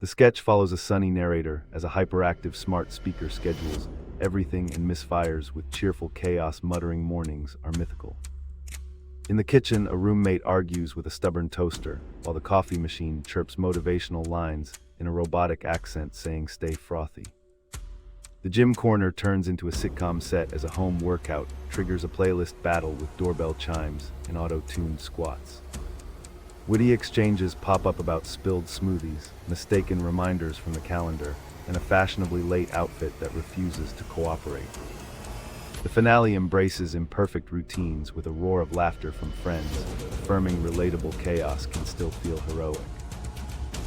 The sketch follows a sunny narrator as a hyperactive smart speaker schedules everything in Misfires with cheerful chaos muttering mornings are mythical. In the kitchen, a roommate argues with a stubborn toaster, while the coffee machine chirps motivational lines in a robotic accent saying stay frothy. The gym corner turns into a sitcom set as a home workout triggers a playlist battle with doorbell chimes and auto-tuned squats. Witty exchanges pop up about spilled smoothies, mistaken reminders from the calendar, and a fashionably late outfit that refuses to cooperate. The finale embraces imperfect routines with a roar of laughter from friends, affirming relatable chaos can still feel heroic.